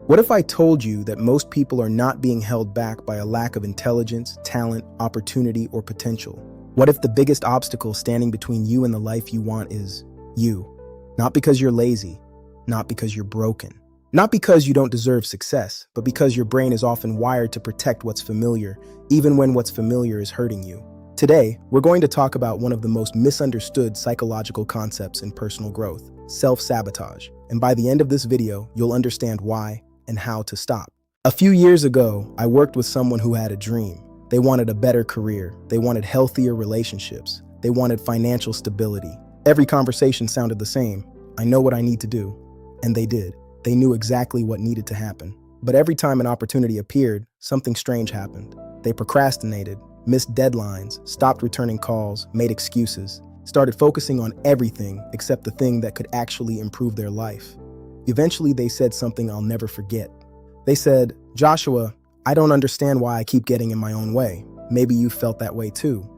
What if I told you that most people are not being held back by a lack of intelligence, talent, opportunity, or potential? What if the biggest obstacle standing between you and the life you want is you? Not because you're lazy, not because you're broken, not because you don't deserve success, but because your brain is often wired to protect what's familiar, even when what's familiar is hurting you. Today, we're going to talk about one of the most misunderstood psychological concepts in personal growth, self-sabotage. And by the end of this video, you'll understand why and how to stop. A few years ago, I worked with someone who had a dream. They wanted a better career. They wanted healthier relationships. They wanted financial stability. Every conversation sounded the same. I know what I need to do. And they did. They knew exactly what needed to happen. But every time an opportunity appeared, something strange happened. They procrastinated, missed deadlines, stopped returning calls, made excuses, started focusing on everything except the thing that could actually improve their life. Eventually, they said something I'll never forget. They said, "Joshua, I don't understand why I keep getting in my own way." Maybe you felt that way too.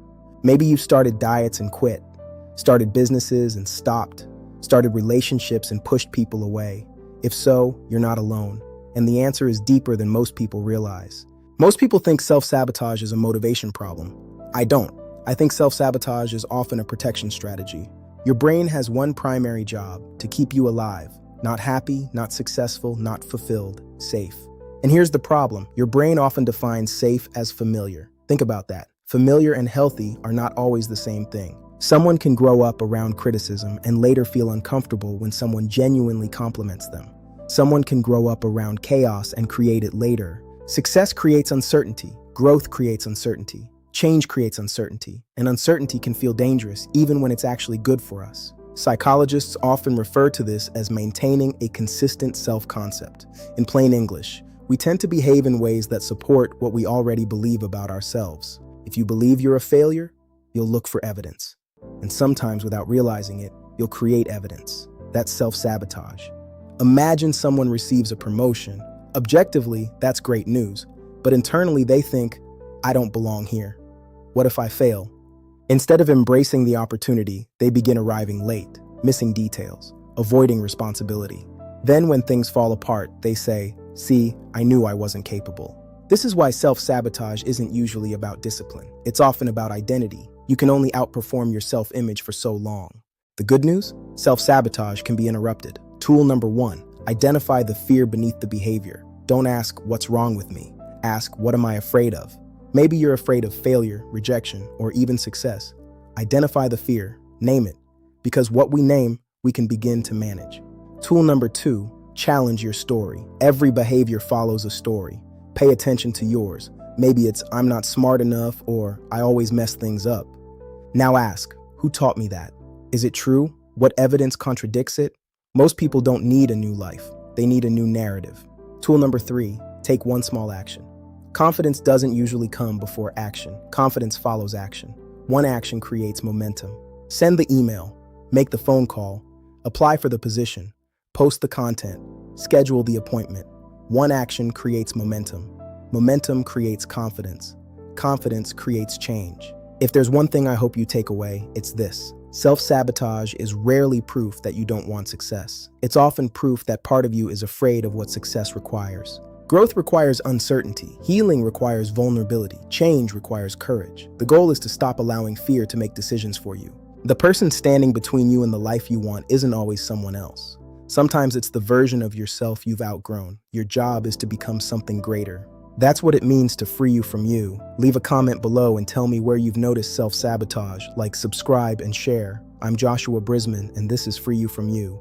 Maybe you started diets and quit, started businesses and stopped, started relationships and pushed people away. If so, you're not alone. And the answer is deeper than most people realize. Most people think self-sabotage is a motivation problem. I don't. I think self-sabotage is often a protection strategy. Your brain has one primary job: to keep you alive. Not happy, not successful, not fulfilled, safe. And here's the problem. Your brain often defines safe as familiar. Think about that. Familiar and healthy are not always the same thing. Someone can grow up around criticism and later feel uncomfortable when someone genuinely compliments them. Someone can grow up around chaos and create it later. Success creates uncertainty. Growth creates uncertainty. Change creates uncertainty. And uncertainty can feel dangerous even when it's actually good for us. Psychologists often refer to this as maintaining a consistent self-concept. In plain English, we tend to behave in ways that support what we already believe about ourselves. If you believe you're a failure, you'll look for evidence. And sometimes, without realizing it, you'll create evidence. That's self-sabotage. Imagine someone receives a promotion. Objectively, that's great news. But internally, they think, "I don't belong here. What if I fail?" Instead of embracing the opportunity, they begin arriving late, missing details, avoiding responsibility. Then when things fall apart, they say, "See, I knew I wasn't capable." This is why self-sabotage isn't usually about discipline. It's often about identity. You can only outperform your self-image for so long. The good news? Self-sabotage can be interrupted. Tool number 1, identify the fear beneath the behavior. Don't ask, "What's wrong with me?" Ask, "What am I afraid of?" Maybe you're afraid of failure, rejection, or even success. Identify the fear, name it, because what we name, we can begin to manage. Tool number 2, challenge your story. Every behavior follows a story. Pay attention to yours. Maybe it's, "I'm not smart enough," or "I always mess things up." Now ask, who taught me that? Is it true? What evidence contradicts it? Most people don't need a new life. They need a new narrative. Tool number 3, take one small action. Confidence doesn't usually come before action. Confidence follows action. One action creates momentum. Send the email, make the phone call, apply for the position, post the content, schedule the appointment. One action creates momentum. Momentum creates confidence. Confidence creates change. If there's one thing I hope you take away, it's this. Self-sabotage is rarely proof that you don't want success. It's often proof that part of you is afraid of what success requires. Growth requires uncertainty. Healing requires vulnerability. Change requires courage. The goal is to stop allowing fear to make decisions for you. The person standing between you and the life you want isn't always someone else. Sometimes it's the version of yourself you've outgrown. Your job is to become something greater. That's what it means to free you from you. Leave a comment below and tell me where you've noticed self-sabotage. Like, subscribe, and share. I'm Joshua Brisman, and this is Free You From You.